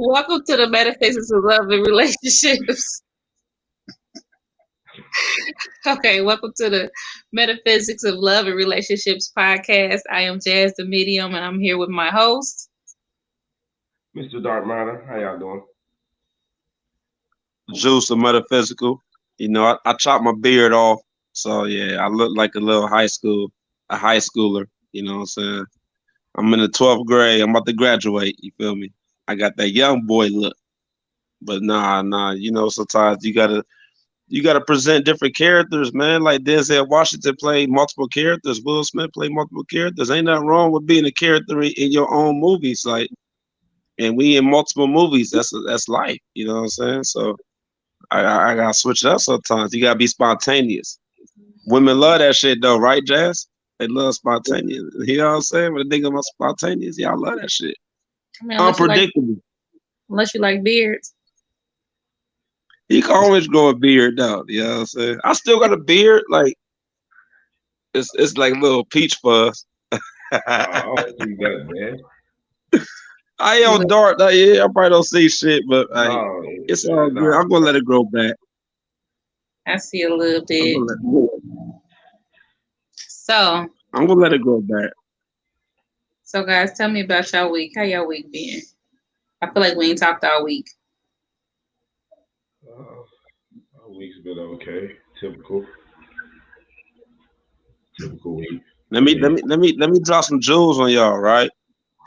Welcome to the Metaphysics of Love and Relationships. Okay, welcome to the Metaphysics of Love and Relationships podcast. I am Jazz the Medium, and I'm here with my host, Mr. Dark Matter. How y'all doing? Juice of Metaphysical. You know, I chopped my beard off, so yeah, I look like a high schooler. You know what I'm saying? I'm in the 12th grade. I'm about to graduate. You feel me? I got that young boy look, but nah. You know, sometimes you gotta present different characters, man. Like Denzel Washington played multiple characters. Will Smith played multiple characters. Ain't nothing wrong with being a character in your own movies, like. And we in multiple movies. That's life. You know what I'm saying? So I gotta switch it up sometimes. You gotta be spontaneous. Women love that shit though, right, Jazz? They love spontaneous. You know what I'm saying? When they think about spontaneous, y'all love that shit. I mean, Unpredictable. unless you like beards. You can always grow a beard though. You know what I'm saying? I still got a beard. Like it's like little peach fuzz. I don't see that, man. I am dark. Yeah, I probably don't see shit, but No, it's all good. I'm gonna let it grow back. I see a little bit. So I'm gonna let it grow back. So guys, tell me about y'all week. How y'all week been? I feel like we ain't talked all week. Our week's been okay. Typical week. Let me drop some jewels on y'all, right?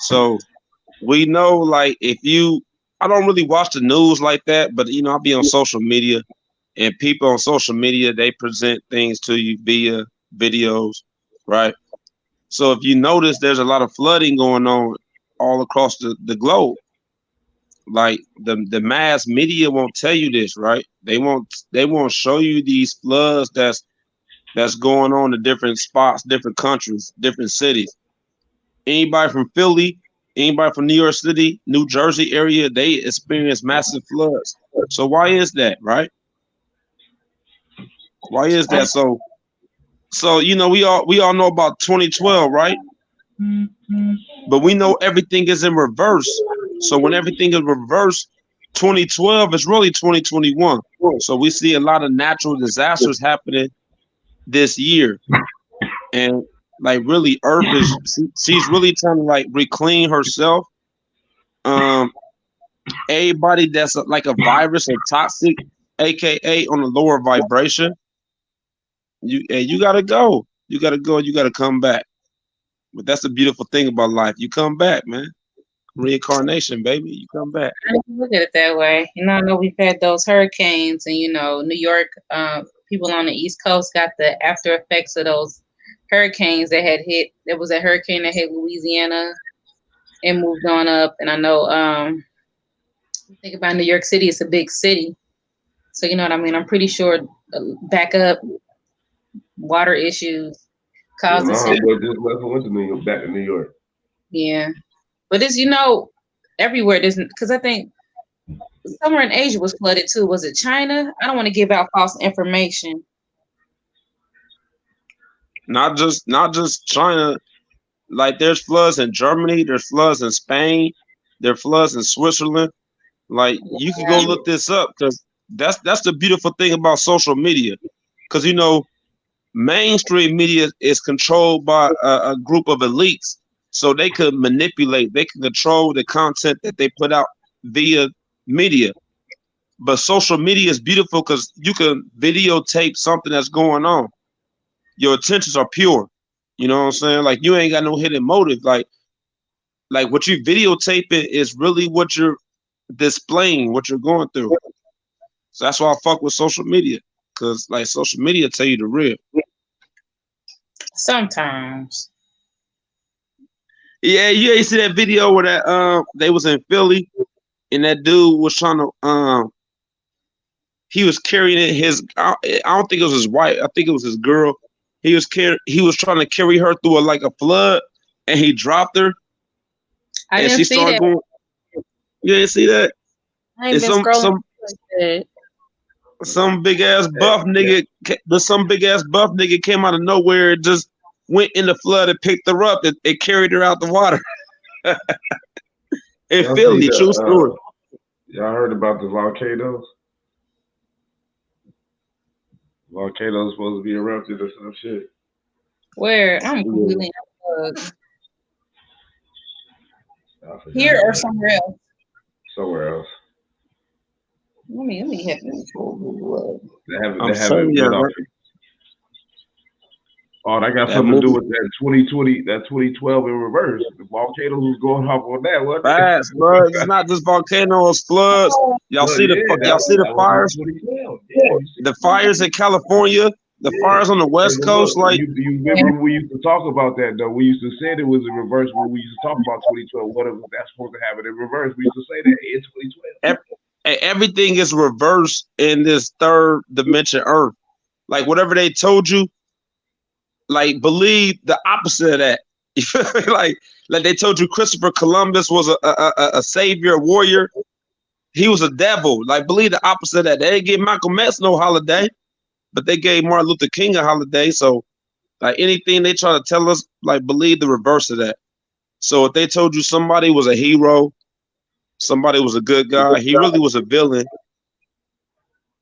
So we know, like, I don't really watch the news like that, but you know, I'll be on social media, and people on social media, they present things to you via videos, right? So if you notice, there's a lot of flooding going on all across the globe. Like the mass media won't tell you this, right? They won't show you these floods that's going on in different spots, different countries, different cities. Anybody from Philly, anybody from New York City, New Jersey area, they experience massive floods. So why is that, right? Why is that? So you know, we all know about 2012, right? But we know everything is in reverse. So when everything is reversed, 2012 is really 2021. So we see a lot of natural disasters happening this year. And like really Earth she's really trying to like reclaim herself. Everybody that's like a virus or toxic, aka on a lower vibration, you gotta go. You gotta go, you gotta come back. But that's the beautiful thing about life. You come back, man. Reincarnation, baby. You come back. I didn't look at it that way. You know, I know we've had those hurricanes, and you know, New York, people on the East Coast got the after effects of those hurricanes that had hit. There was a hurricane that hit Louisiana and moved on up. And I know, think about New York City, it's a big city. So, you know what I mean? I'm pretty sure backup water issues caused this. Just went to New York, back to New York. Yeah. But it's, you know, everywhere, because I think somewhere in Asia was flooded too. Was it China? I don't want to give out false information. Not just China. Like there's floods in Germany, there's floods in Spain, there's floods in Switzerland. Like you can go look this up because that's the beautiful thing about social media. Because you know, mainstream media is controlled by a group of elites, so they could manipulate, they can control the content that they put out via media. But social media is beautiful because you can videotape something that's going on. Your intentions are pure. You know what I'm saying? Like you ain't got no hidden motive. Like what you videotaping is really what you're displaying, what you're going through. So that's why I fuck with social media. Cause like social media tell you the real. Sometimes. Yeah, you ain't see that video where that they was in Philly and that dude was trying to he was carrying his I don't think it was his wife, I think it was his girl. He was trying to carry her through a flood and he dropped her. I didn't see that. Going, you didn't see that? I ain't been scrolling like that. Some big ass buff nigga came out of nowhere and just went in the flood and picked her up and carried her out the water. In Philly, true story. Y'all heard about the volcanoes? Volcanoes supposed to be erupted or some shit. Where? I'm completely unplugged. Here or somewhere else? Somewhere else. Let me have this. They haven't went off. Oh, that got something to do with that 2020, that 2012 in reverse. The volcanoes was going off on that, wasn't it? Fast, bro. It's not just volcanoes, floods. Y'all see the fires? Yeah, the fires in California, the fires on the West Coast. Like you remember we used to talk about that though. We used to say it was in reverse when we used to talk about 2012. What if that's supposed to happen in reverse? We used to say that in 2012. Everything is reversed in this third dimension Earth. Like whatever they told you, like believe the opposite of that. You feel me? Like they told you Christopher Columbus was a savior, a warrior. He was a devil. Like believe the opposite of that. They didn't give Malcolm X no holiday, but they gave Martin Luther King a holiday. So like anything they try to tell us, like believe the reverse of that. So if they told you somebody was a hero, somebody was a good guy, he really was a villain.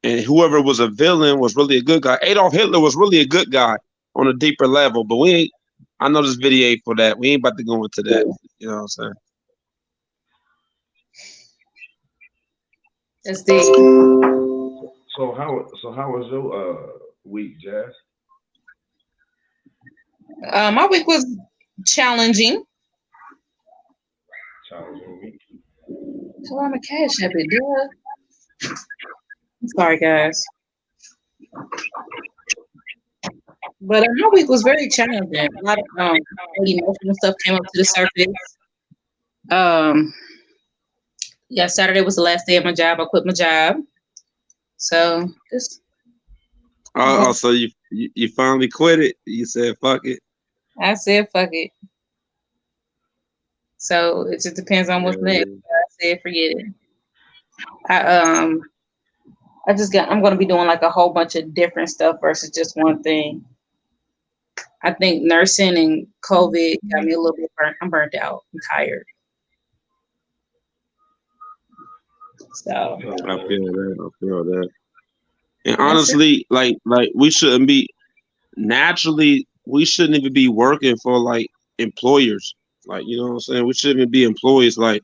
And whoever was a villain was really a good guy. Adolf Hitler was really a good guy on a deeper level, but we ain't, I know this video ain't for that. We ain't about to go into that. You know what I'm saying? That's deep. So how was your week, Jazz? My week was challenging. Challenging week. So I'm a cash app it, duh. I'm sorry, guys. But my week was very challenging. A lot of emotional stuff came up to the surface. Yeah, Saturday was the last day of my job. I quit my job. So just. So you finally quit it. You said fuck it. I said fuck it. So it just depends on what's next. I said forget it. I'm gonna be doing like a whole bunch of different stuff versus just one thing. I think nursing and COVID got me a little bit burnt. I'm burnt out. I'm tired. So I feel that. And honestly, like we shouldn't be naturally. We shouldn't even be working for like employers. Like you know what I'm saying. We shouldn't even be employees. Like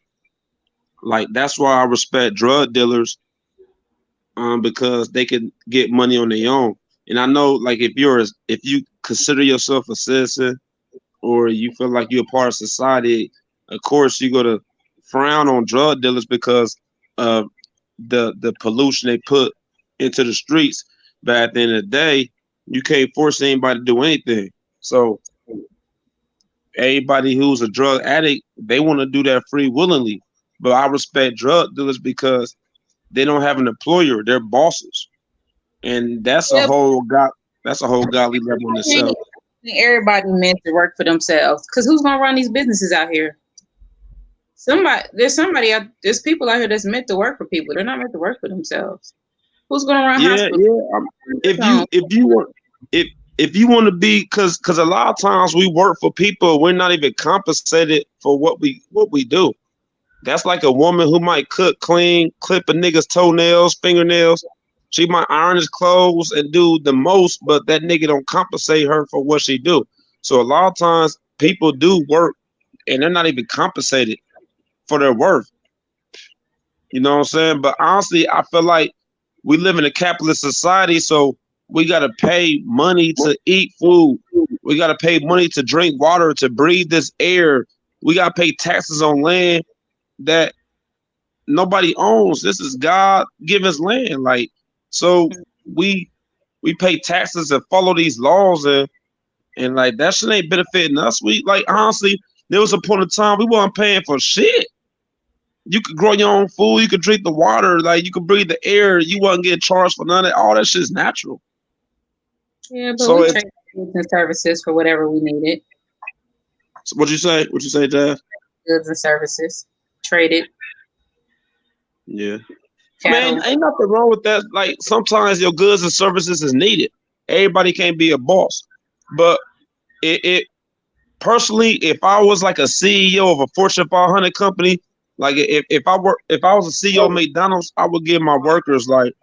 that's why I respect drug dealers. Because they can get money on their own. And I know, like, if you consider yourself a citizen or you feel like you're a part of society, of course you're gonna frown on drug dealers because of the pollution they put into the streets. But at the end of the day, you can't force anybody to do anything. So everybody who's a drug addict, they want to do that free willingly. But I respect drug dealers because they don't have an employer; they're bosses, and that's a whole godly level in itself. Everybody meant to work for themselves, because who's gonna run these businesses out here? There's people out here that's meant to work for people. They're not meant to work for themselves. Who's gonna run hospitals? Yeah. If you want to be, because a lot of times we work for people, we're not even compensated for what we do. That's like a woman who might cook, clean, clip a nigga's toenails, fingernails. She might iron his clothes and do the most, but that nigga don't compensate her for what she do. So a lot of times people do work and they're not even compensated for their worth. You know what I'm saying? But honestly, I feel like we live in a capitalist society, so we got to pay money to eat food. We got to pay money to drink water, to breathe this air. We got to pay taxes on land that nobody owns. This is God give us land. Like, so we pay taxes and follow these laws and like that shit ain't benefiting us. We like honestly, there was a point in time we weren't paying for shit. You could grow your own food, you could drink the water, like you could breathe the air, you wasn't getting charged for none of that. All that shit's natural. Yeah, but we trade goods and services for whatever we needed. So what'd you say? What'd you say, Jeff? Goods and services. Traded. Yeah. Man, ain't nothing wrong with that. Like sometimes your goods and services is needed. Everybody can't be a boss. But it personally, if I was like a CEO of a Fortune 500 company, Like if I was a CEO of McDonald's, I would give my workers like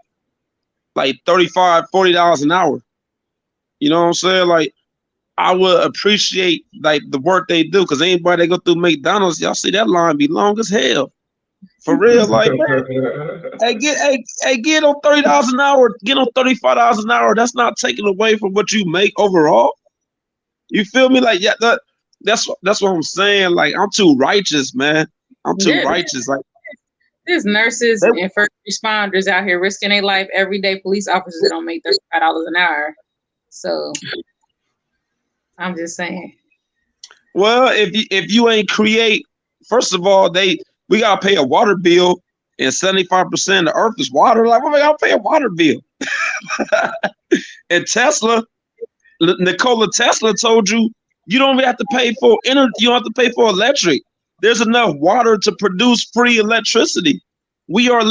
$35-$40 an hour. You know what I'm saying? Like I would appreciate like the work they do, because anybody that go through McDonald's, y'all see that line be long as hell. For real, like man, get on $30 an hour, get on $35 an hour. That's not taking away from what you make overall. You feel me? Like, yeah, that's what I'm saying. Like, I'm too righteous, man. I'm too righteous. Like, there's nurses and first responders out here risking their life every day. Police officers that don't make $35 an hour. So I'm just saying. Well, if you ain't create, first of all, we gotta pay a water bill, and 75% of the earth is water. Like, what we gotta pay a water bill? And Tesla, Nikola Tesla told you don't even have to pay for energy. You don't have to pay for electric. There's enough water to produce free electricity. We are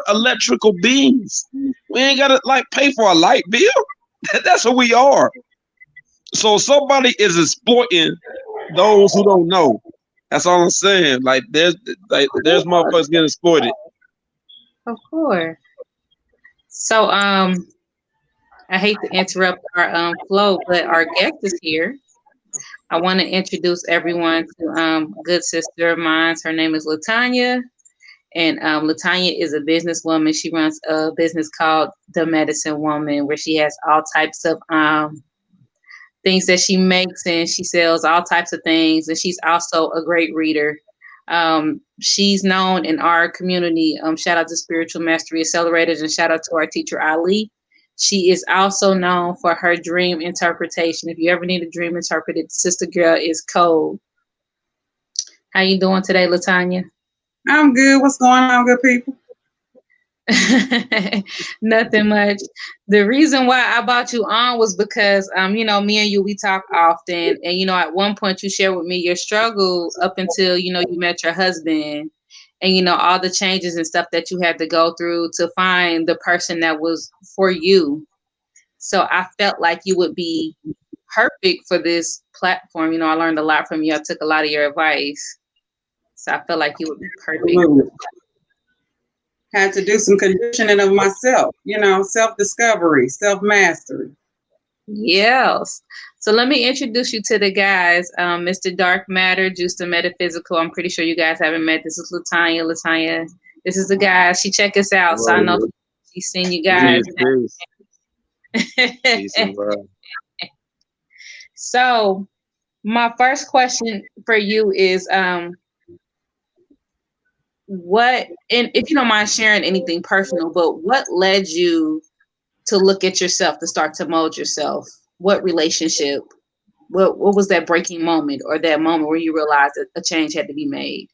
electrical beings. We ain't gotta like pay for a light bill. That's what we are. So somebody is exploiting those who don't know. That's all I'm saying. Like there's motherfuckers getting exploited. Of course. So I hate to interrupt our flow, but our guest is here. I want to introduce everyone to good sister of mine. Her name is Latonya, and Latonya is a businesswoman. She runs a business called The Medicine Woman, where she has all types of things that she makes, and she sells all types of things. And she's also a great reader. She's known in our community. Shout out to Spiritual Mastery Accelerators, and shout out to our teacher Ali. She is also known for her dream interpretation. If you ever need a dream interpreted, Sister Girl is cold. How you doing today, Latonya? I'm good. What's going on, good people? Nothing much. The reason why I brought you on was because, me and you, we talk often. And, at one point you shared with me your struggle up until, you met your husband. And, all the changes and stuff that you had to go through to find the person that was for you. So I felt like you would be perfect for this platform. I learned a lot from you. I took a lot of your advice. So I felt like you would be perfect. Had to do some conditioning of myself, self-discovery, self-mastery. Yes. So let me introduce you to the guys. Mr. Dark Matter, Juice the Metaphysical. I'm pretty sure you guys haven't met. This is Latonya. Latonya, this is the guy. She check us out. So I know she's seen you guys. Peace. So my first question for you is what, and if you don't mind sharing anything personal, but what led you to look at yourself, to start to mold yourself? What relationship? What was that breaking moment, or that moment where you realized that a change had to be made?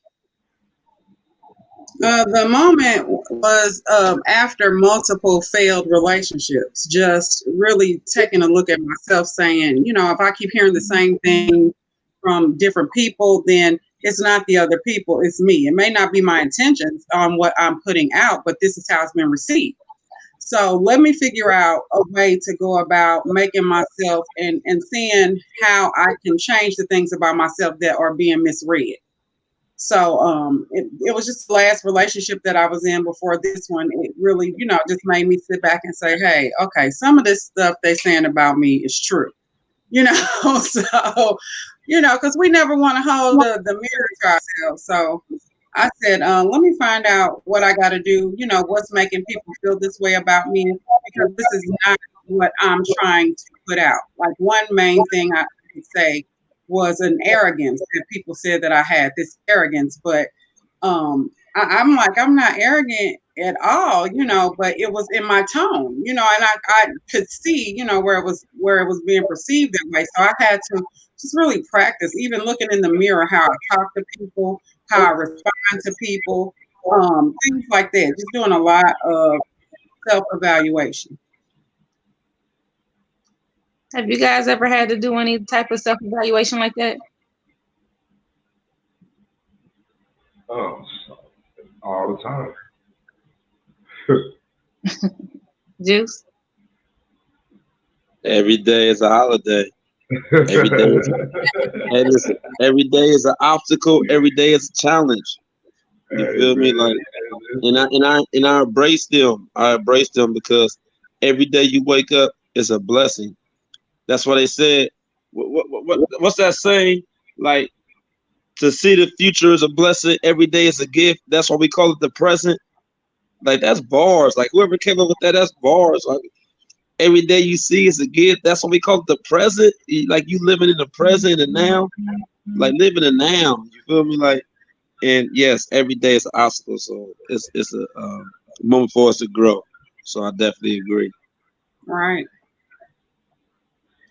The moment was after multiple failed relationships, just really taking a look at myself, saying, if I keep hearing the same thing from different people, then it's not the other people, it's me. It may not be my intentions on what I'm putting out, but this is how it's been received. So let me figure out a way to go about making myself and seeing how I can change the things about myself that are being misread. So it was just the last relationship that I was in before this one. It really, just made me sit back and say, hey, okay, some of this stuff they're saying about me is true. So, because we never want to hold the mirror to ourselves. So I said, let me find out what I got to do, what's making people feel this way about me, because this is not what I'm trying to put out. Like, one main thing I could say was an arrogance that people said that I had, this arrogance, but I'm like, I'm not arrogant at all, but it was in my tone, and I could see, where it was being perceived that way. So I had to just really practice, even looking in the mirror, how I talk to people, how I respond to people, things like that. Just doing a lot of self-evaluation. Have you guys ever had to do any type of self-evaluation like that? Oh, all the time. Juice? Every day is a holiday. Every day is an obstacle. Every day is a challenge. You feel me? Like, and I embrace them. I embrace them because every day you wake up is a blessing. That's why they said, what's that saying? Like, to see the future is a blessing. Every day is a gift. That's why we call it the present. Like, that's bars. Like, whoever came up with that, that's bars. Like, every day you see is a gift. That's what we call it the present. Like, you living in the present and now. Like, living in now. You feel me? Like, and yes, every day is an obstacle. So it's a moment for us to grow. So I definitely agree. Right.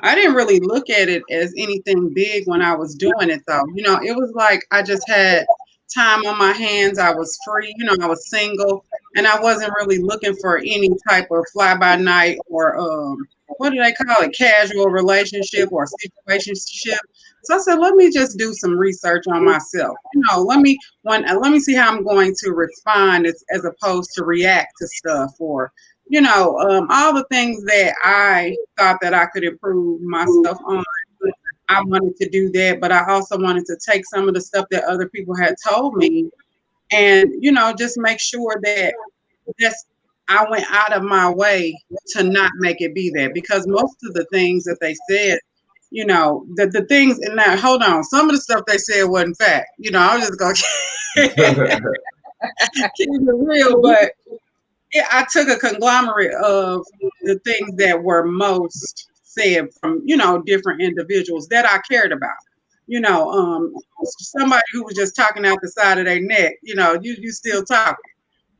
I didn't really look at it as anything big when I was doing it, though. It was like I just had time on my hands. I was free. I was single, and I wasn't really looking for any type of fly by night or what do they call it, casual relationship or situationship. So I said, let me just do some research on myself. Let me see how I'm going to respond as opposed to react to stuff or all the things that I thought that I could improve myself on. I wanted to do that, but I also wanted to take some of the stuff that other people had told me and, just make sure that I went out of my way to not make it be that, because most of the things that they said, the things in that, hold on, some of the stuff they said wasn't fact. I was just going to keep it real, but I took a conglomerate of the things that were most said from, different individuals that I cared about. Somebody who was just talking out the side of their neck, you still talking.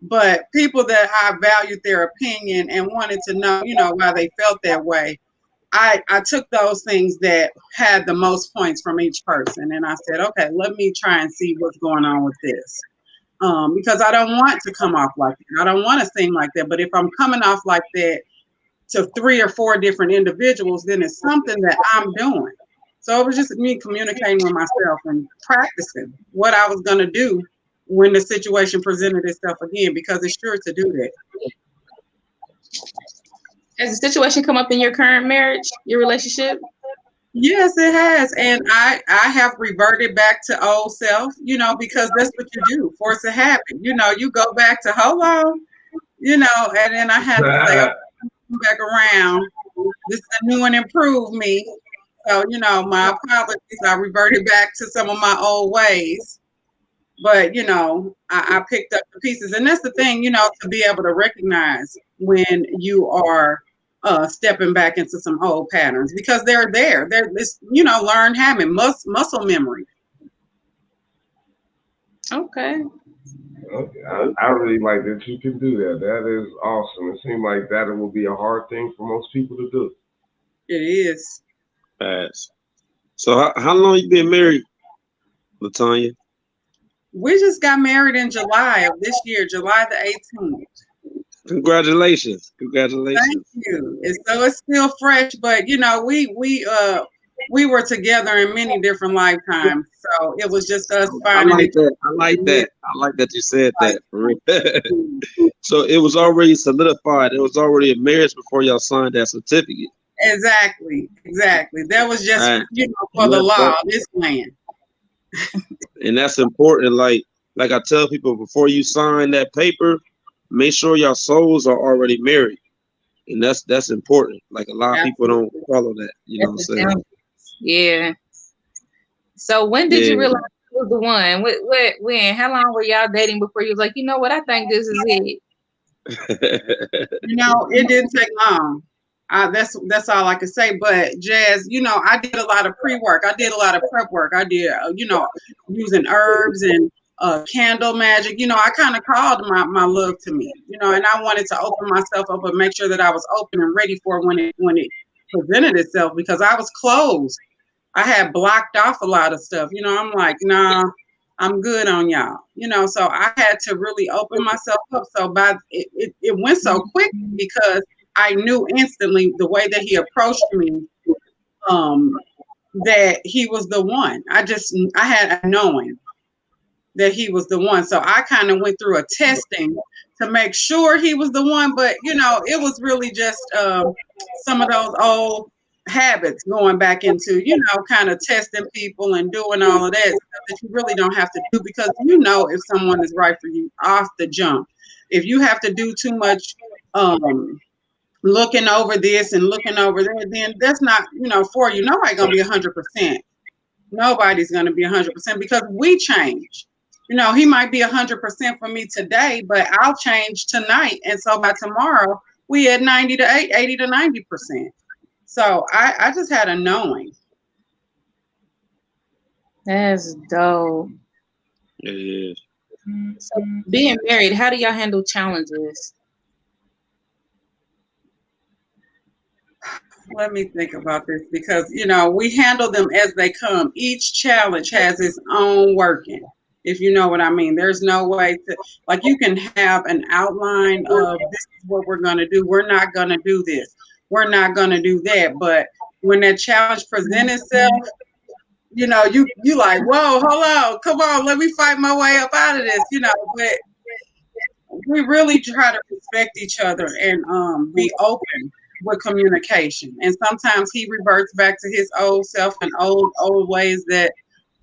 But people that I valued their opinion and wanted to know, why they felt that way, I took those things that had the most points from each person. And I said, okay, let me try and see what's going on with this. Because I don't want to come off like that. I don't want to seem like that. But if I'm coming off like that to 3 or 4 different individuals, then it's something that I'm doing. So it was just me communicating with myself and practicing what I was going to do when the situation presented itself again, because it's sure to do that. Has the situation come up in your current marriage, your relationship? Yes, it has. And I have reverted back to old self, because that's what you do. Force a habit. You go back to, hold on, and then I had to say, okay, come back around. This is a new and improved me. So, my apologies. I reverted back to some of my old ways. But, I picked up the pieces. And that's the thing, to be able to recognize when you are stepping back into some old patterns, because they're there. They're this, learned habit, muscle memory. Okay. I really like that you can do that. That is awesome. It seems like that will be a hard thing for most people to do. It is. Fast. So how long you been married, Latonya? We just got married in July of this year, July the 18th. Congratulations. Thank you. And so it's still fresh, but we were together in many different lifetimes. So it was just us finding I like that. I like that you said that. For real. So it was already solidified. It was already a marriage before y'all signed that certificate. Exactly. That was just for the law, this land. And that's important. Like I tell people, before you sign that paper, make sure your souls are already married. And that's important. Like, a lot of people don't follow that. You know what I'm saying? Yeah. So when did you realize it was the one? When? How long were y'all dating before you was like, you know what, I think this is it? It didn't take long. That's all I can say. But Jazz, I did a lot of pre-work. I did a lot of prep work. I did, using herbs and candle magic. I kind of called my love to me, and I wanted to open myself up and make sure that I was open and ready for when it presented itself, because I was closed. I had blocked off a lot of stuff. I'm like, nah, I'm good on y'all. So I had to really open myself up. So it went so quick because I knew instantly the way that he approached me, that he was the one. I had a knowing that he was the one. So I kind of went through a testing to make sure he was the one. But, it was really just some of those old habits going back into, you know, kind of testing people and doing all of that stuff that you really don't have to do, because you know if someone is right for you off the jump. If you have to do too much looking over this and looking over that, then that's not, you know, for you. Nobody's gonna be 100%. Nobody's gonna be 100% because we change. You know, he might be 100% for me today, but I'll change tonight, and so by tomorrow we at 80 to 90%. So I just had a knowing. That's dope. It is. So being married, how do y'all handle challenges? Let me think about this, because, you know, we handle them as they come. Each challenge has its own working, if you know what I mean. There's no way to, like, you can have an outline of this is what we're going to do. We're not going to do this. We're not going to do that. But when that challenge presents itself, you know, you like, whoa, hold on, come on, let me fight my way up out of this, you know. But we really try to respect each other and be open with communication. And sometimes he reverts back to his old self and old ways that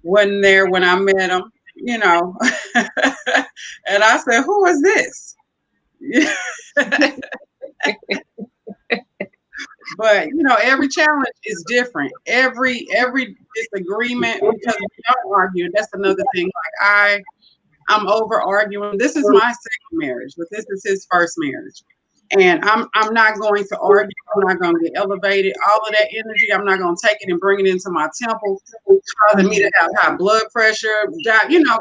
wasn't there when I met him, you know. And I said, who is this? But, you know, every challenge is different. Every disagreement, because we don't argue. That's another thing. Like I'm over arguing. This is my second marriage, but this is his first marriage. And I'm not going to argue. I'm not going to get elevated. All of that energy, I'm not going to take it and bring it into my temple, causing me to have high blood pressure. You know,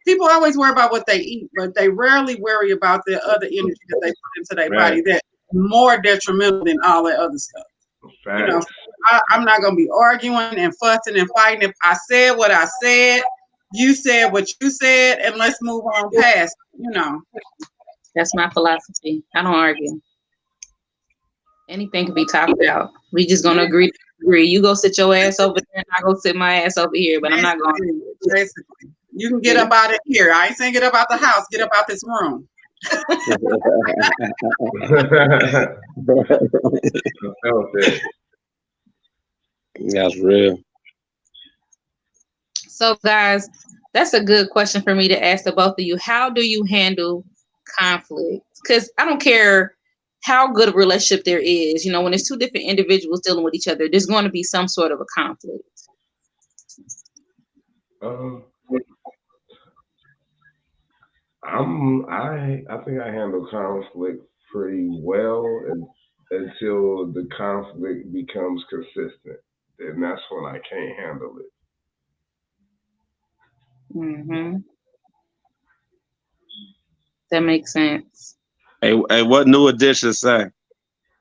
people always worry about what they eat, but they rarely worry about the other energy that they put into their body that's more detrimental than all that other stuff. Right. You know, I'm not going to be arguing and fussing and fighting. If I said what I said, you said what you said, and let's move on past, you know. That's my philosophy. I don't argue. Anything can be talked about. We just gonna agree to agree. You go sit your ass over there, and I go sit my ass over here. But I'm not going. Basically, you can get up out of here. I ain't saying get up out the house. Get up out this room. That's real. So, guys, that's a good question for me to ask the both of you. How do you handle conflict? Because I don't care how good a relationship there is. You know, when it's two different individuals dealing with each other, there's going to be some sort of a conflict. I think I handle conflict pretty well until the conflict becomes consistent. And that's when I can't handle it. Mm-hmm. That makes sense. Hey, what New Edition say?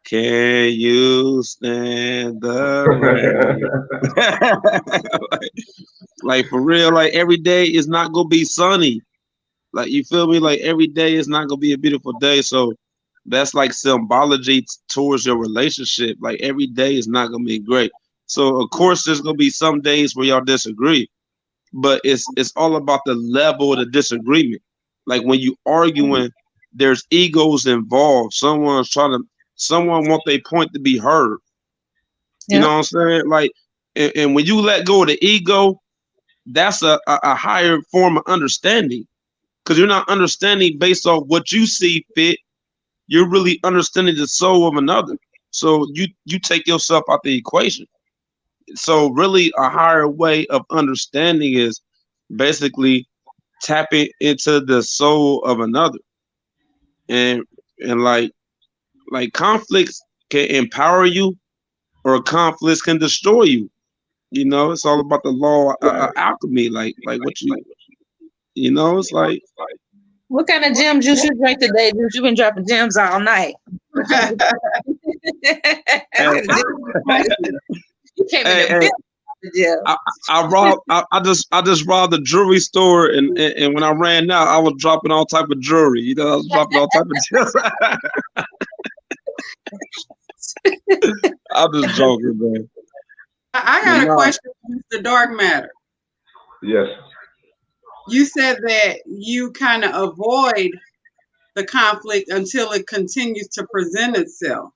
Can you stand the rain? like for real, like every day is not gonna be sunny. Like, you feel me? Like every day is not gonna be a beautiful day. So that's like symbology towards your relationship. Like every day is not gonna be great. So of course there's gonna be some days where y'all disagree, but it's all about the level of the disagreement. Like when you arguing, there's egos involved. Someone want their point to be heard. You know what I'm saying? Like, and when you let go of the ego, that's a higher form of understanding. Because you're not understanding based off what you see fit. You're really understanding the soul of another. So you take yourself out the equation. So really a higher way of understanding is basically tapping into the soul of another. And like conflicts can empower you, or conflicts can destroy you. You know, it's all about the law of alchemy. Like what you know, it's like. What kind of gem juice you drink today, Juice? You've been dropping gems all night. You came in the I just robbed the jewelry store, and when I ran out, I was dropping all type of jewelry. You know, I was dropping all type of gems. I'm just joking, man. I got a question for Mr. Dark Matter. Yes. You said that you kind of avoid the conflict until it continues to present itself.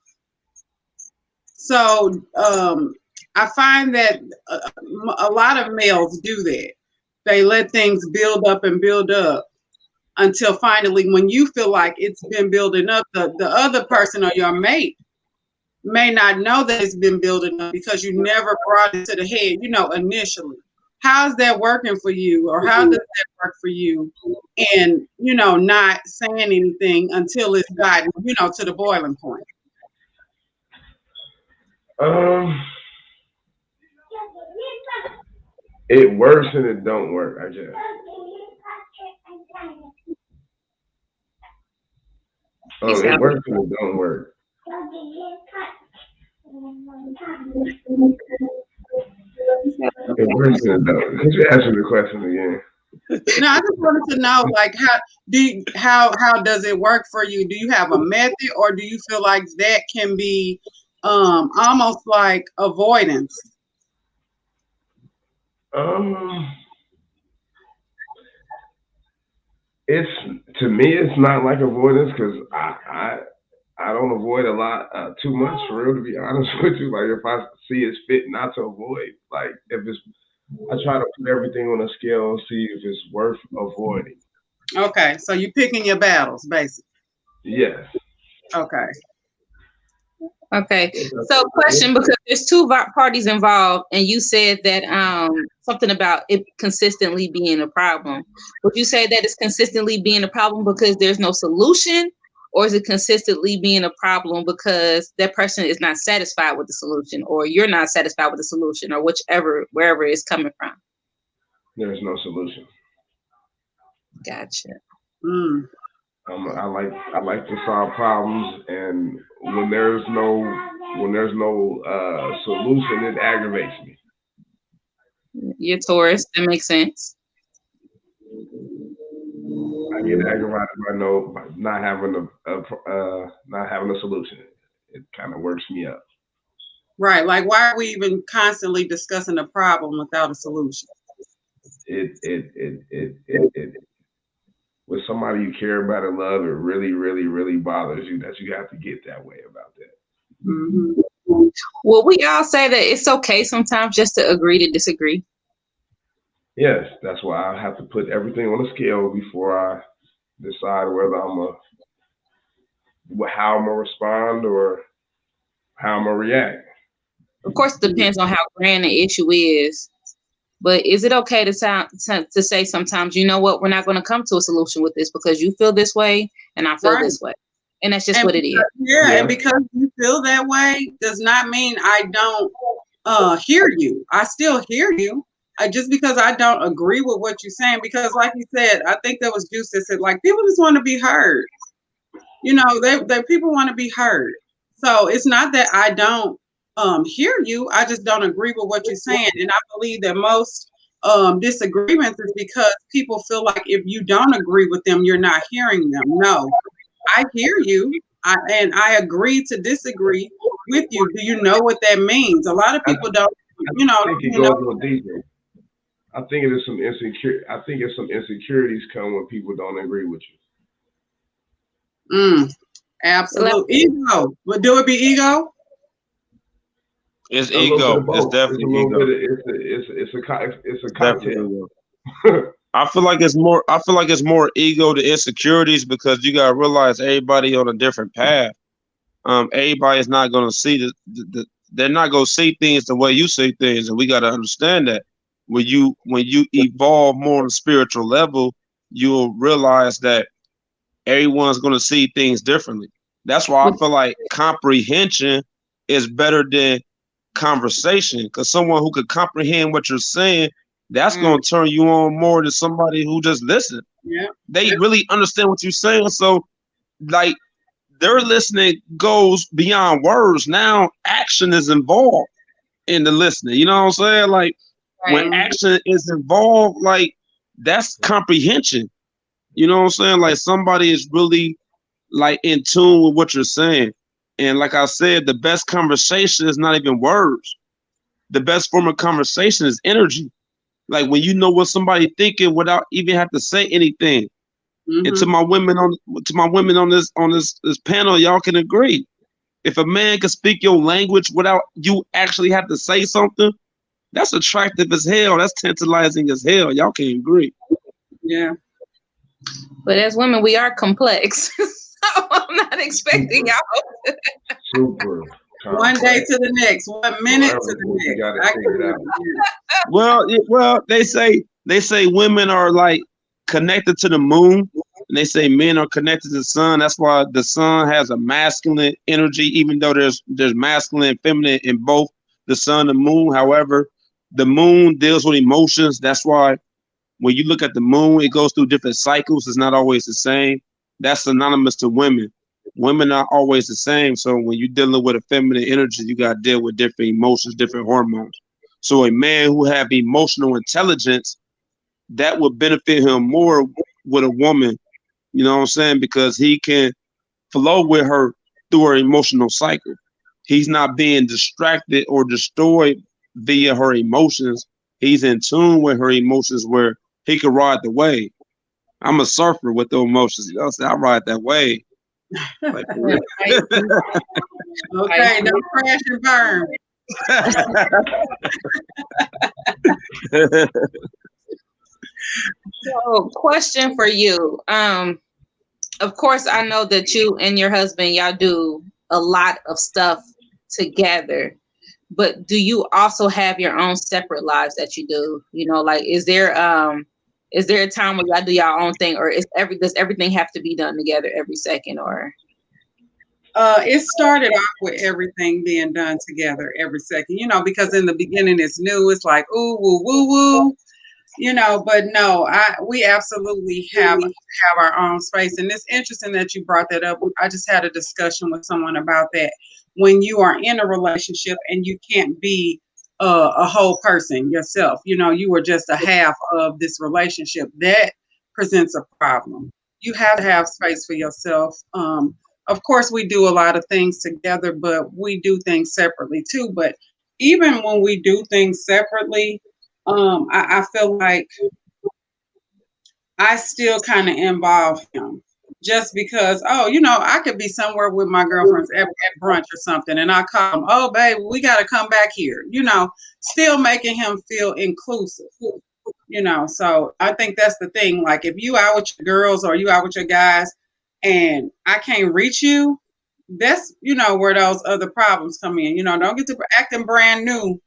So I find that a lot of males do that. They let things build up and build up until finally, when you feel like it's been building up, the other person or your mate may not know that it's been building up because you never brought it to the head, initially. How's that working for you? Or how does that work for you? And, not saying anything until it's gotten, to the boiling point. It works and it don't work, I guess. It works and it don't work. It works and it don't. Could you answer the question again? No, I just wanted to know, like, how does it work for you? Do you have a method, or do you feel like that can be almost like avoidance? To me, it's not like avoidance because I don't avoid a lot too much, for real, to be honest with you. Like, if I see it's fit not to avoid, like I try to put everything on a scale and see if it's worth avoiding. Okay, so you picking your battles, basically. Yes. Okay. Okay. So, question, because there's two parties involved, and you said that something about it consistently being a problem. Would you say that it's consistently being a problem because there's no solution, or is it consistently being a problem because that person is not satisfied with the solution, or you're not satisfied with the solution, or wherever it's coming from? There's no solution. Gotcha. I like to solve problems, and when there's no solution, it aggravates me. You're Taurus. That makes sense. I get aggravated by not having a solution. It kind of works me up. Right. Like, why are we even constantly discussing a problem without a solution? With somebody you care about and love, it really, really, really bothers you that you have to get that way about that. Mm-hmm. Well, we all say that it's okay sometimes just to agree to disagree. Yes, that's why I have to put everything on a scale before I decide whether how I'm gonna respond or how I'm gonna react. Of course, it depends on how grand the issue is. But is it okay to say sometimes, you know what, we're not going to come to a solution with this because you feel this way and I feel this way. And that's just what it is. Yeah, and because you feel that way does not mean I don't hear you. I still hear you. Just because I don't agree with what you're saying, because like you said, I think that was Juice that said, like, people just want to be heard. They people want to be heard. So it's not that I don't hear you. I just don't agree with what you're saying. And I believe that most disagreements is because people feel like if you don't agree with them, you're not hearing them. No, I hear you. And I agree to disagree with you. Do you know what that means? A lot of people don't, I think it goes a little deeper. I think it's some insecurities come when people don't agree with you. Absolute ego. Would it be ego? It's ego. It's definitely ego. It's a cocktail. I feel like it's more ego to insecurities because you gotta realize everybody on a different path. Everybody is not gonna see they're not gonna see things the way you see things, and we gotta understand that. When you evolve more on a spiritual level, you'll realize that everyone's gonna see things differently. That's why I feel like comprehension is better than conversation, because someone who could comprehend what you're saying, that's going to turn you on more than somebody who just listens. Yeah. They really understand what you're saying. So, like, their listening goes beyond words. Now, action is involved in the listening. You know what I'm saying? Like, when action is involved, like, that's comprehension. You know what I'm saying? Like, somebody is really, like, in tune with what you're saying. And like I said, the best conversation is not even words. The best form of conversation is energy. Like when you know what somebody's thinking without even have to say anything. And to my women on this panel, y'all can agree. If a man can speak your language without you actually have to say something, that's attractive as hell. That's tantalizing as hell. Y'all can't agree. Yeah. But as women, we are complex. So I'm not expecting y'all. Super. One day to the next, 1 minute to the You next. gotta I figure it out. Well, they say women are like connected to the moon, and they say men are connected to the sun. That's why the sun has a masculine energy, even though there's masculine and feminine in both the sun and moon. However, the moon deals with emotions. That's why when you look at the moon, it goes through different cycles. It's not always the same. That's synonymous to women. Women are always the same. So when you're dealing with a feminine energy, you got to deal with different emotions, different hormones. So a man who have emotional intelligence, that would benefit him more with a woman, you know what I'm saying? Because he can flow with her through her emotional cycle. He's not being distracted or destroyed via her emotions. He's in tune with her emotions where he can ride the wave. I'm a surfer with the emotions. You know what I'm saying? I ride that wave. Like, for real. Okay, don't crash and burn. So, question for you. Of course, I know that you and your husband, y'all do a lot of stuff together. But do you also have your own separate lives that you do? You know, like is there a time where y'all do your own thing, or does everything have to be done together every second? Or It started off with everything being done together every second, because in the beginning it's new. It's like, ooh, woo, woo, woo, but no, we absolutely have our own space. And it's interesting that you brought that up. I just had a discussion with someone about that. When you are in a relationship and you can't be a whole person yourself, you are just a half of this relationship, that presents a problem. You have to have space for yourself. Of course, we do a lot of things together, but we do things separately too. But even when we do things separately, I feel like I still kind of involve him just because, I could be somewhere with my girlfriends at brunch or something, and I call him, oh, babe, we got to come back here, still making him feel inclusive, So I think that's the thing. Like if you out with your girls or you out with your guys and I can't reach you, that's, where those other problems come in. Don't get to acting brand new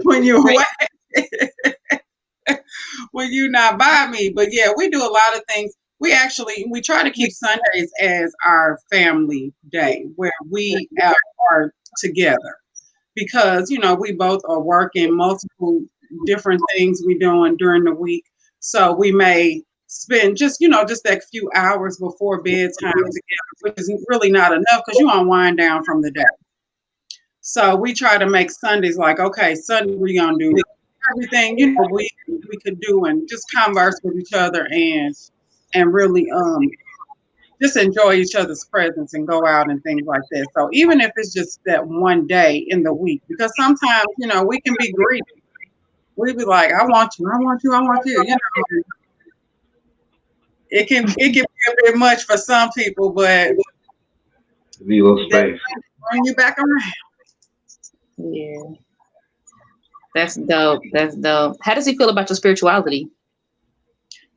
when you're away. When you're not by me. But yeah, we do a lot of things. We try to keep Sundays as our family day where we are together because, we both are working multiple different things we doing during the week. So we may spend just that few hours before bedtime together, which is really not enough because you unwind down from the day. So we try to make Sundays like, okay, Sunday we're going to do everything, we could do and just converse with each other and really just enjoy each other's presence and go out and things like that. So even if it's just that one day in the week, because sometimes, we can be greedy. We be like, I want you, I want you, I want you. It can be a bit much for some people, but Need a little space. Bring you back around. yeah. That's dope. That's dope. How does he feel about your spirituality?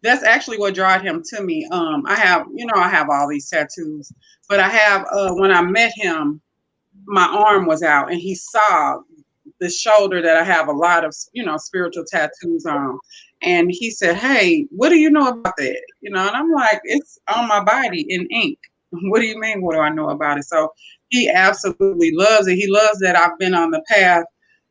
That's actually what drew him to me. I have all these tattoos, but I have, when I met him, my arm was out and he saw the shoulder that I have a lot of, spiritual tattoos on. And he said, hey, what do you know about that? And I'm like, it's on my body in ink. What do you mean? What do I know about it? So he absolutely loves it. He loves that I've been on the path.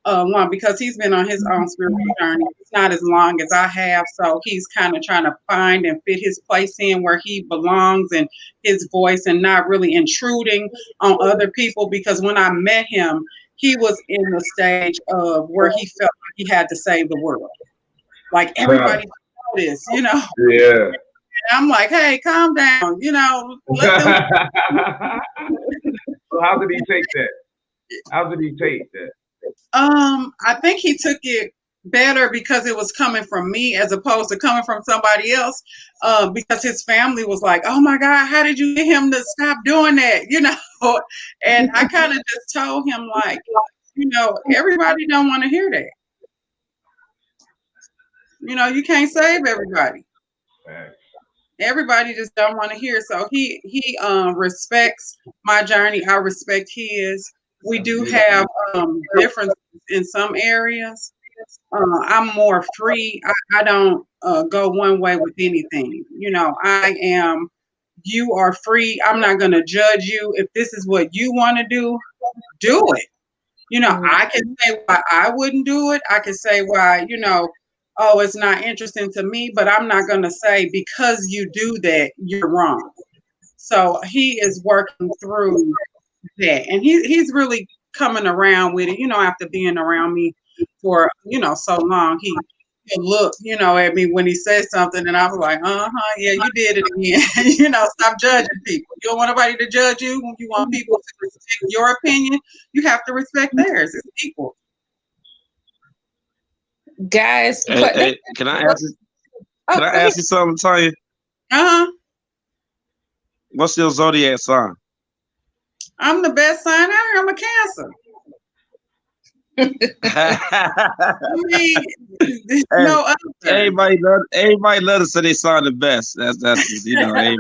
One, because he's been on his own spiritual journey. It's not as long as I have. So he's kind of trying to find and fit his place in where he belongs and his voice and not really intruding on other people. Because when I met him, he was in the stage of where he felt like he had to save the world. Like everybody know this, Yeah. And I'm like, hey, calm down, let them. So how did he take that? How did he take that? I think he took it better because it was coming from me as opposed to coming from somebody else. Because his family was like, "Oh my God, how did you get him to stop doing that?" And I kind of just told him like, everybody don't want to hear that. You can't save everybody. Everybody just don't want to hear. So he respects my journey. I respect his. We do have differences in some areas. I'm more free. I don't go one way with anything. You are free. I'm not going to judge you. If this is what you want to do it. I can say why I wouldn't do it. I can say why, oh, it's not interesting to me, but I'm not going to say because you do that, you're wrong. So he is working through that. And he's really coming around with it, after being around me for, so long. He'll look, at me when he says something, and I was like, yeah, you did it again. Stop judging people. You don't want nobody to judge you. You want people to respect your opinion. You have to respect theirs. It's equal. Guys, hey, can I ask you? Can I ask you something, Tanya? What's your zodiac sign? I'm the best sign out here. I'm a Cancer. No other. Everybody love to say they sign the best. That's everybody.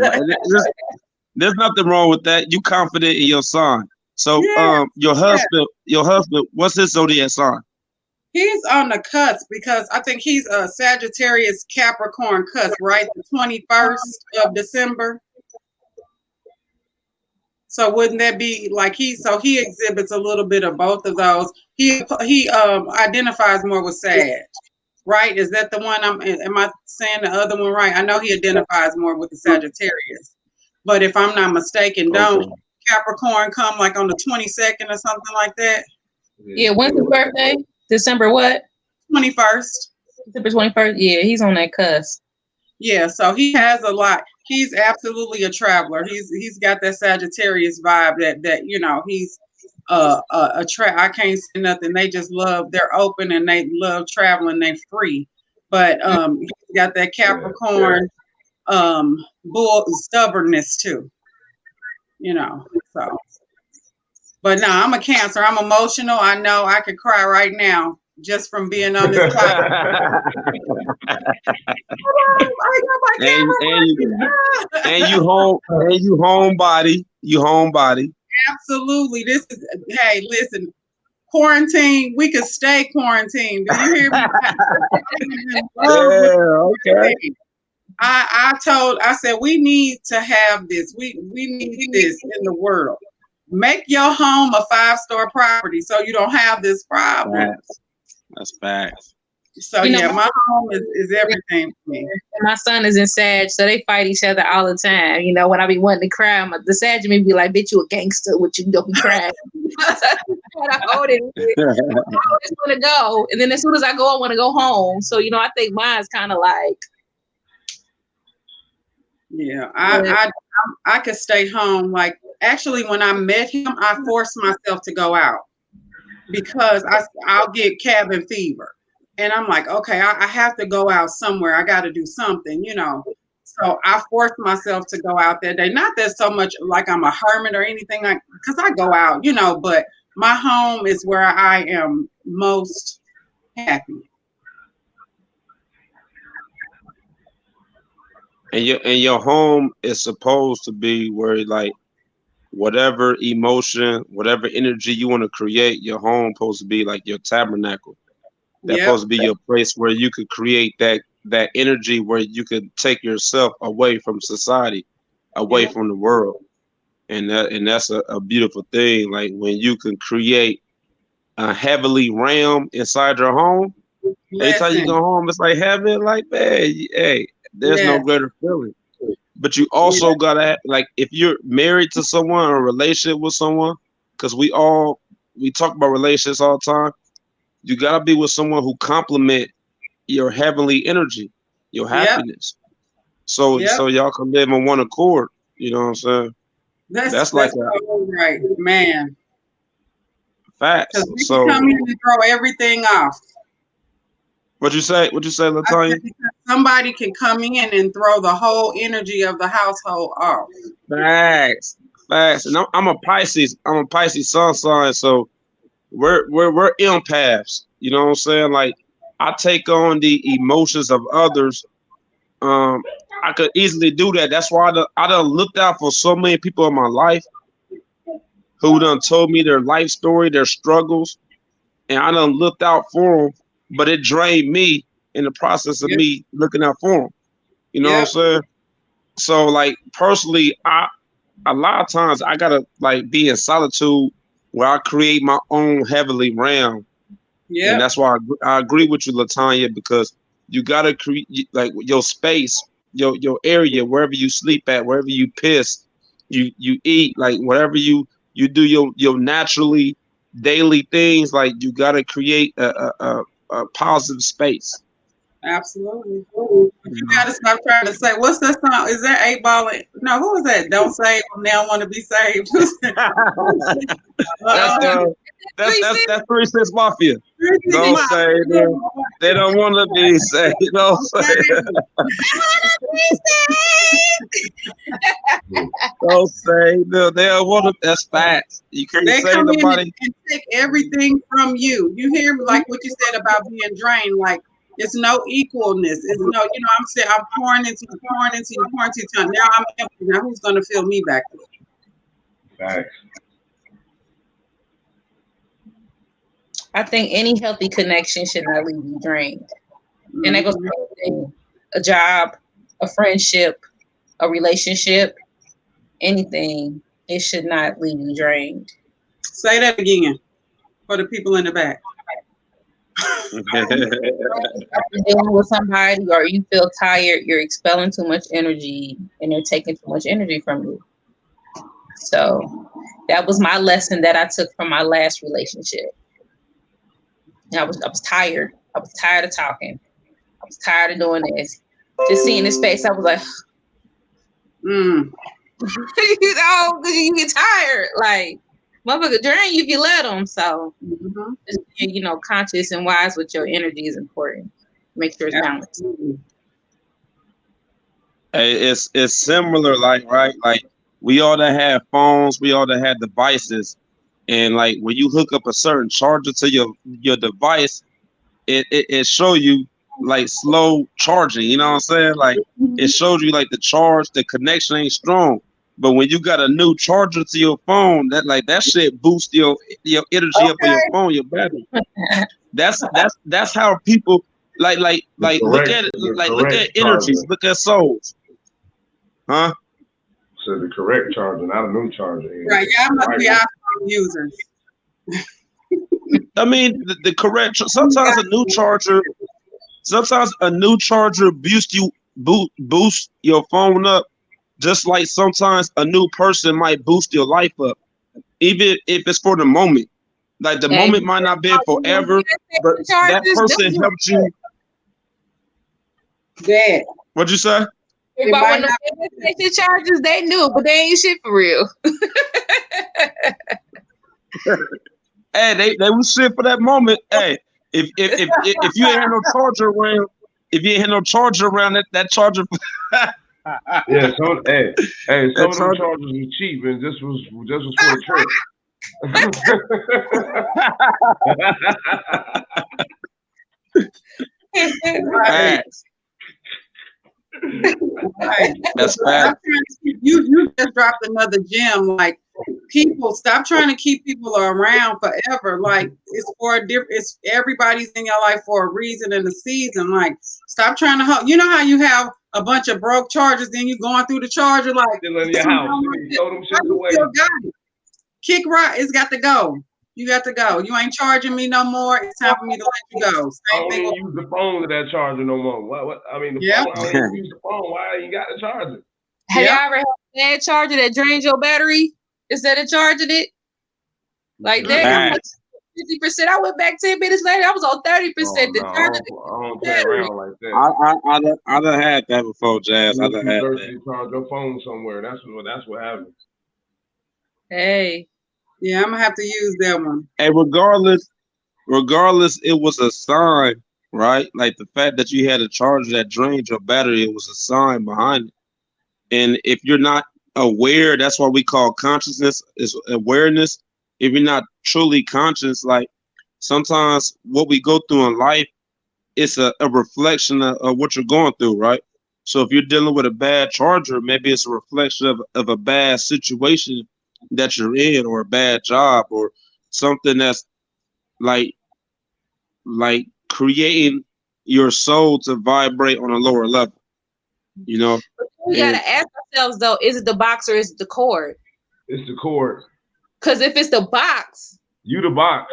There's nothing wrong with that. You confident in your sign. So your husband, what's his zodiac sign? He's on the cusp because I think he's a Sagittarius Capricorn cusp, right? The 21st of December. So wouldn't that be like he exhibits a little bit of both of those. He identifies more with Sag, right? Is that the one am I saying the other one right? I know he identifies more with the Sagittarius. But if I'm not mistaken, don't Capricorn come like on the 22nd or something like that? Yeah, when's his birthday? December what? 21st. December 21st. Yeah, he's on that cusp. Yeah, so he has a lot. He's absolutely a traveler. He's got that Sagittarius vibe that he's I can't say nothing. They just love. They're open and they love traveling. They're free, but he's got that Capricorn bull stubbornness too. So. But no, I'm a Cancer. I'm emotional. I know I could cry right now just from being on this podcast. and you homebody. You homebody. Absolutely. Hey, listen, quarantine. We could stay quarantined. Do you hear me? Okay. I said we need to have this. We need this in the world. Make your home a 5-star property so you don't have this problem. That's facts. So my home is everything for me. My son is in Sag, so they fight each other all the time. When I be wanting to cry, the Sag in me be like, "Bitch, you a gangster? What you don't be crying?" I hold it. I always want to go, and then as soon as I go, I want to go home. So I think mine's kind of like. Yeah, I could stay home. Like actually, when I met him, I forced myself to go out because I'll get cabin fever, and I'm like, okay, I have to go out somewhere. I got to do something, So I forced myself to go out that day. Not that so much like I'm a hermit or anything like, because I go out, But my home is where I am most happy. And your home is supposed to be where like whatever emotion, whatever energy you want to create, your home supposed to be like your tabernacle. That's supposed to be your place where you could create that energy where you could take yourself away from society, away from the world. And that's a beautiful thing. Like when you can create a heavenly realm inside your home. Every time you go home, it's like heaven. Like, man, hey, there's no greater feeling. But you also gotta like if you're married to someone or a relationship with someone, because we talk about relationships all the time. You gotta be with someone who complement your heavenly energy, your happiness. So y'all can live on one accord. You know what I'm saying? That's like right, man. Facts. We come here and throw everything off. What you say, Latonya? Somebody can come in and throw the whole energy of the household off. Facts. And I'm a Pisces. I'm a Pisces sun sign, so we're empaths. You know what I'm saying? Like I take on the emotions of others. I could easily do that. That's why I done looked out for so many people in my life who done told me their life story, their struggles, and I done looked out for them, but it drained me in the process of me looking out for them. You know what I'm saying? So like personally, a lot of times I gotta like be in solitude where I create my own heavenly realm. Yeah. And that's why I agree with you, Latonya, because you gotta create like your space, your area, wherever you sleep at, wherever you piss, you eat, like whatever you do your naturally daily things, like you gotta create a positive space. Absolutely. You gotta stop trying to say, what's that song? Is that 8 Ball? No, who is that? Don't save them, they don't want to be saved. That's 3 6 Mafia. Don't say them. They don't want to be saved. Don't say don't say them. They don't want to. That's facts. You can't they say come nobody. in and take everything from you. You hear me? Like what you said about being drained. Like it's no equalness. It's no, I'm saying I'm pouring into you. Now I'm empty. Now who's gonna fill me back up? Facts. I think any healthy connection should not leave you drained. And that goes for anything. A job, a friendship, a relationship, anything. It should not leave you drained. Say that again for the people in the back. If you're dealing with somebody or you feel tired, you're expelling too much energy and they're taking too much energy from you. So that was my lesson that I took from my last relationship. I was tired. I was tired of talking. I was tired of doing this. Just seeing his face, I was like, because you get tired. Like, motherfucker drain you if you let them. So, just being, conscious and wise with your energy is important. Make sure it's balanced. Hey, it's similar, like, right? Like, we all that have phones, we all that have devices. And like when you hook up a certain charger to your device, it show you like slow charging. You know what I'm saying? Like it shows you like the connection ain't strong. But when you got a new charger to your phone, that shit boosts your energy up on your phone, your battery. That's how people like look at it, like look at energies, look at souls, huh? So the correct charger, not a new charger. Right, y'all must be iPhone users. I mean, the correct. Sometimes a new charger boost your phone up, just like sometimes a new person might boost your life up, even if it's for the moment. Like the moment might not be forever, but that person helped you. Dad. What'd you say? If I want the PlayStation chargers, they knew, but they ain't shit for real. Hey, they was shit for that moment. Hey, if you ain't had no charger around, that charger. Yeah, some of them chargers was cheap, and this was for the trip. Right. That's bad. You just dropped another gem. Like people, stop trying to keep people around forever. Like it's for a different. It's everybody's in your life for a reason and a season. Like stop trying to help. You know how you have a bunch of broke chargers, then you going through the charger like still in your house. Throw them shit away. Kick right. It's got to go. You got to go. You ain't charging me no more. It's time for me to let you go. I don't even use the phone with that charger no more. What? I mean, phone, I don't even use the phone. Why you got the charger? Have you ever had a bad charger that drains your battery instead of charging it? Like that, 50%. I went back 10 minutes later. I was on 30%. I don't play around like that. I done had that before, Jazz. I done had that. Charge your phone somewhere. That's what happened. Hey. Yeah, I'm gonna have to use that one. And regardless, it was a sign right? Like the fact that you had a charger that drained your battery, it was a sign behind it. And if you're not aware, that's why we call consciousness is awareness. If you're not truly conscious, like sometimes what we go through in life, it's a reflection of what you're going through, right? So if you're dealing with a bad charger, maybe it's a reflection of a bad situation that you're in, or a bad job, or something that's like like creating your soul to vibrate on a lower level, you know? We And gotta ask ourselves though: is it the box or is it the cord? It's the cord. Because if it's the box, You the box.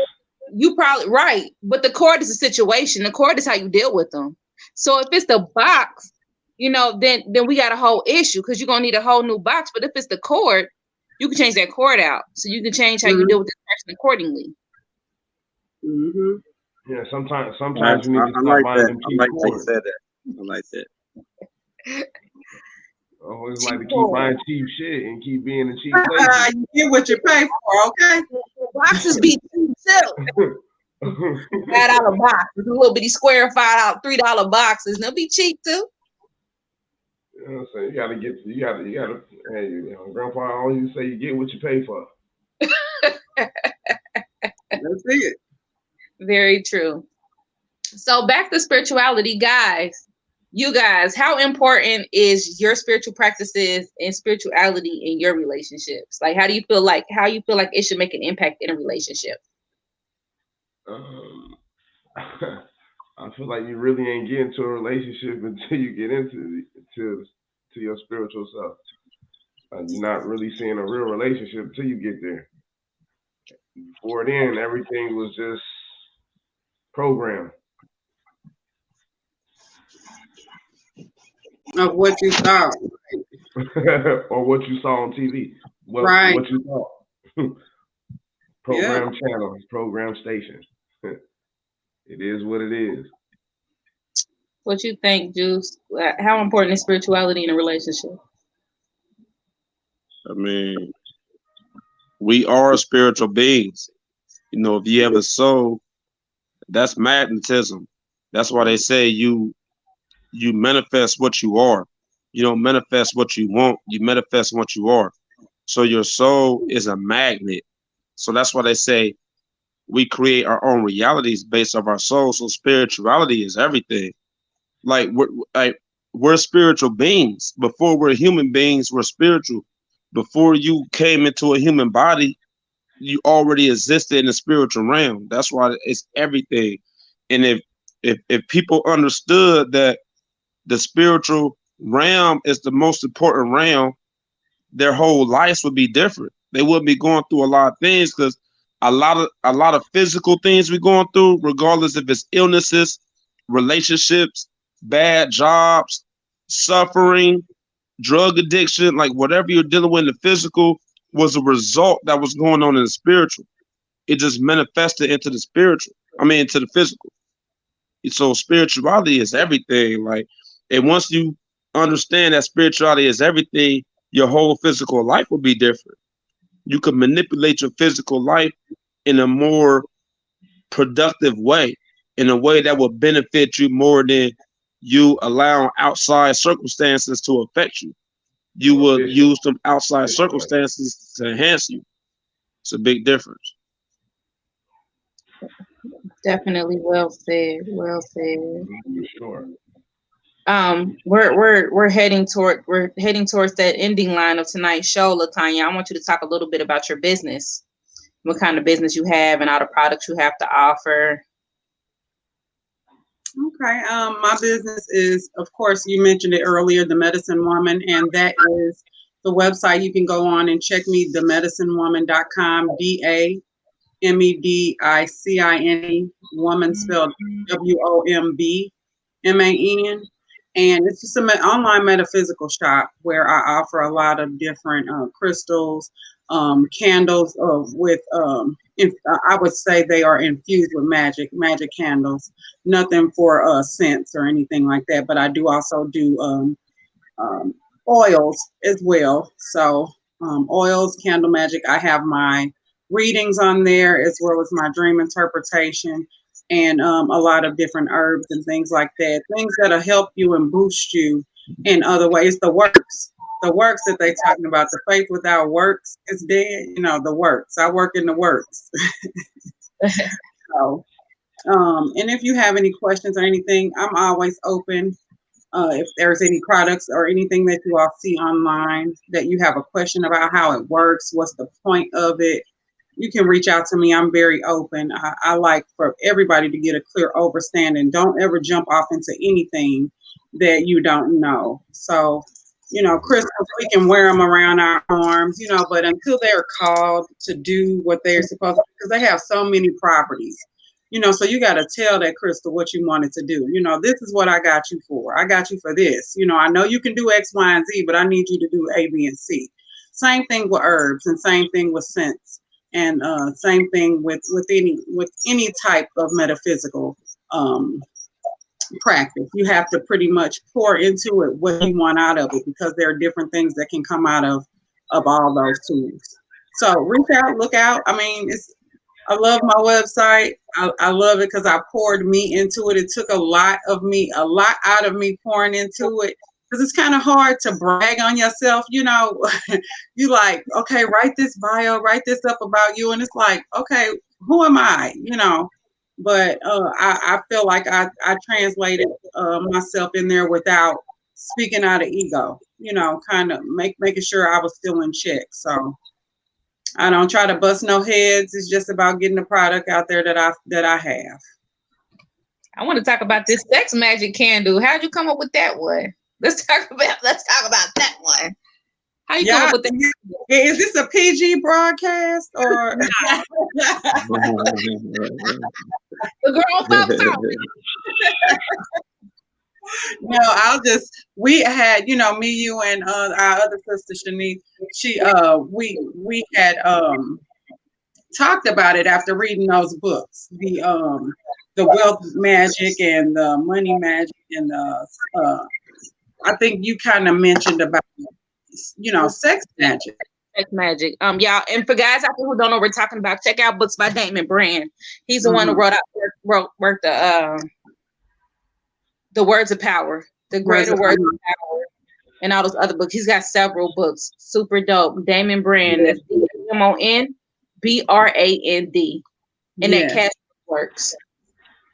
you probably right, but the cord is a situation. The cord is how you deal with them. So if it's the box, then we got a whole issue because you're gonna need a whole new box. But if it's the cord, you can change that cord out, so you can change how you deal with this person accordingly. Mm-hmm. Yeah, sometimes you I need to stop like buying that. them I cheap like that you cords. said that. I like that. I always like to Cheap keep cord. buying cheap shit and keep being in cheap places. You get what you pay for, okay? Boxes be cheap too. $5 box, a little bitty square $3 boxes. They'll be cheap too. You know what I'm saying? You gotta, hey, Grandpa always say you get what you pay for. That's it. Very true. So back to spirituality, guys. You guys, how important is your spiritual practices and spirituality in your relationships? Like, how you feel like it should make an impact in a relationship? I feel like you really ain't getting to a relationship until you get into your spiritual self. You're not really seeing a real relationship until you get there. Before then, everything was just programmed. Of what you saw. Or what you saw on TV. Right. What you saw. Program channels, program stations. It is what it is. What you think, Juice? How important is spirituality in a relationship? I mean, we are spiritual beings. You know, if you have a soul, that's magnetism. That's why they say you manifest what you are. You don't manifest what you want. You manifest what you are. So your soul is a magnet. So that's why they say we create our own realities based off our soul. So spirituality is everything. Like we're spiritual beings. Before we're human beings, we're spiritual. Before you came into a human body, you already existed in the spiritual realm. That's why it's everything. And if people understood that the spiritual realm is the most important realm, their whole lives would be different. They wouldn't be going through a lot of things, because a lot of physical things we're going through, regardless if it's illnesses, relationships, bad jobs, suffering, drug addiction, like whatever you're dealing with in the physical was a result that was going on in the spiritual. It just manifested into the spiritual. Into the physical. So spirituality is everything. Like, and once you understand that spirituality is everything, your whole physical life will be different. You can manipulate your physical life in a more productive way, in a way that will benefit you more than you allowing outside circumstances to affect you. You will use them outside circumstances to enhance you. It's a big difference. Definitely well said. Well said. For sure. We're heading towards that ending line of tonight's show, Latonya. I want you to talk a little bit about your business, what kind of business you have, and all the products you have to offer. Okay. My business is, of course, you mentioned it earlier, The Medicine Woman, and that is the website. You can go on and check me, themedicinewoman.com, DAMEDICINE, woman spelled WOMBMAN. And it's just an online metaphysical shop where I offer a lot of different crystals, candles with, I would say they are infused with magic candles. Nothing for scents or anything like that, but I do also do oils as well. So oils, candle magic. I have my readings on there as well as my dream interpretation. and a lot of different herbs and things like that. Things that'll help you and boost you in other ways. The works that they talking about, the faith without works is dead. You know, the works. I work in the works. So, and if you have any questions or anything, I'm always open. If there's any products or anything that you all see online that you have a question about how it works, what's the point of it, you can reach out to me. I'm very open. I like for everybody to get a clear understanding. Don't ever jump off into anything that you don't know. So, you know, crystals, we can wear them around our arms, you know, but until they're called to do what they're supposed to, because they have so many properties, you know, so you got to tell that crystal what you want it to do. You know, this is what I got you for. I got you for this. You know, I know you can do X, Y, and Z, but I need you to do A, B, and C. Same thing with herbs, and same thing with scents, and same thing with any type of metaphysical practice. You have to pretty much pour into it what you want out of it, because there are different things that can come out of all those tools. So reach out, look out. I mean, I love my website. I love it because I poured me into it. It took a lot out of me pouring into it, because it's kind of hard to brag on yourself. You know, you like, okay, write this bio, write this up about you. And it's like, okay, who am I? You know, but I feel like I translated myself in there without speaking out of ego, you know, kind of making sure I was still in check. So I don't try to bust no heads. It's just about getting the product out there that I have. I want to talk about this sex magic candle. How'd you come up with that one? Let's talk about that one. How you come up with that? Is this a PG broadcast or the girl folks talk? No, we had, you know, me, you, and our other sister Shanice, we had talked about it after reading those books, the wealth magic and the money magic, and I think you kind of mentioned about, you know, sex magic. Sex magic. Y'all, and for guys out there who don't know what we're talking about, check out books by Damon Brand. He's the one who wrote the Words of Power, the Greater Words of Power, and all those other books. He's got several books, super dope. Damon Brand, that's DAMONBRAND, and that cash works.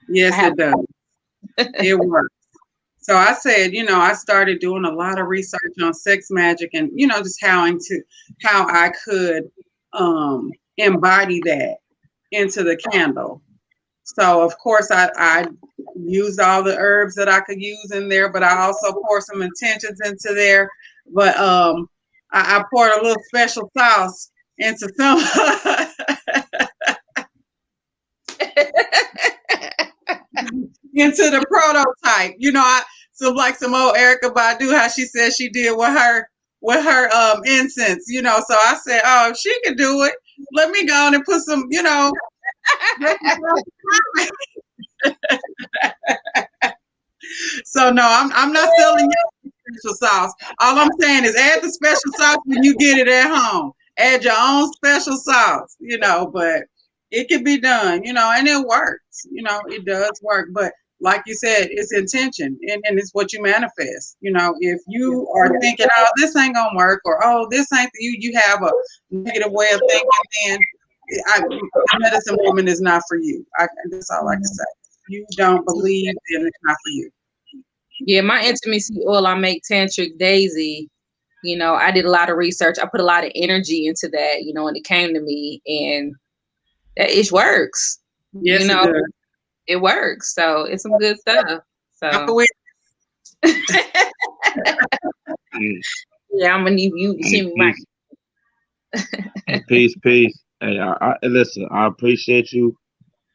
Yes, it does. It works. So I said, you know, I started doing a lot of research on sex magic, and, you know, just how I could embody that into the candle. So of course I used all the herbs that I could use in there, but I also poured some intentions into there. But I poured a little special sauce into some into the prototype. You know, like some old Erykah Badu, how she said she did with her incense, you know. So I said, oh, if she could do it, let me go on and put some, you know. So no, I'm not selling you special sauce. All I'm saying is add the special sauce when you get it at home. Add your own special sauce, you know, but it can be done, you know, and it works. You know, it does work. But like you said, it's intention, and it's what you manifest. You know, if you are thinking, oh, this ain't gonna work, or oh, this ain't you have a negative way of thinking, then medicine woman is not for you. That's all I can say. You don't believe, then it's not for you. Yeah, my intimacy oil I make, Tantric Daisy, you know, I did a lot of research. I put a lot of energy into that, you know, and it came to me, and that it works. Yes, you know, it works. So it's some good stuff. So yeah, I'm gonna need you to see me right. Peace. Hey, I listen, I appreciate you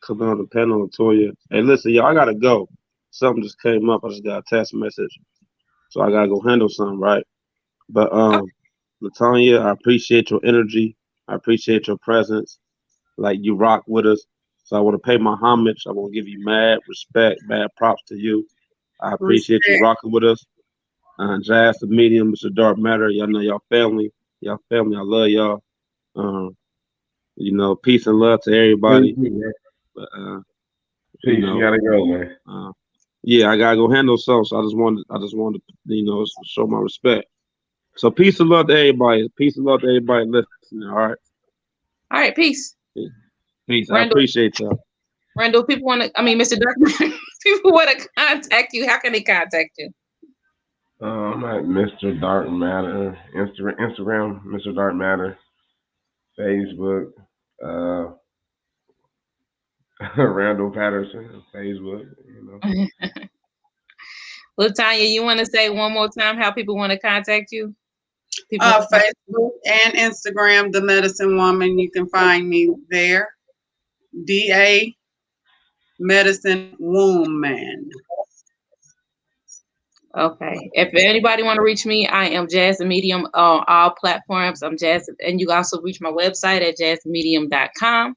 coming on the panel, Latonya. Hey, listen, y'all, I gotta go. Something just came up. I just got a text message, so I gotta go handle something, right? But Latonya, I appreciate your energy. I appreciate your presence. Like, you rock with us. So I want to pay my homage. I want to give you mad respect, mad props to you. I appreciate you rocking with us. Jazz the Medium, Mr. Dark Matter. Y'all know y'all family. Y'all family. I love y'all. You know, peace and love to everybody. But Peace. You gotta go, man. Yeah, I gotta go handle something. So I just wanted to, show my respect. So peace and love to everybody. Peace and love to everybody listening. All right. All right, peace. Peace. Randall, I appreciate y'all. Randall, people want to, Mr. Darkman, people want to contact you. How can they contact you? I'm at Mr. Dark Matter, Instagram, Mr. Dark Matter, Facebook, Randall Patterson, Facebook, Latonya, you want to say one more time how people want to contact you? Facebook and Instagram, The Medicine Woman. You can find me there. DA Medicine Woman. Okay. If anybody want to reach me, I am Jazz the Medium on all platforms. I'm Jazz, and you can also reach my website at jazzthemedium.com.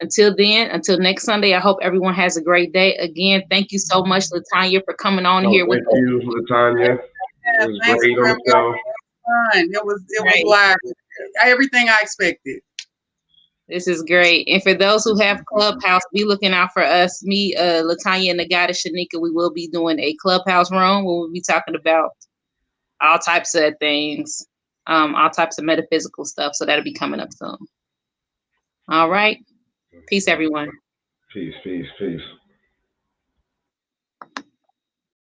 Until then, until next Sunday, I hope everyone has a great day. Again, thank you so much, Latonya, for coming on here with us. Thank you, Latonya. It was great on the show. It was live. Everything I expected. This is great. And for those who have Clubhouse, be looking out for us. Me, Latonya, and the goddess Shanika, we will be doing a Clubhouse room where we'll be talking about all types of things, all types of metaphysical stuff. So that'll be coming up soon. All right. Peace, everyone. Peace.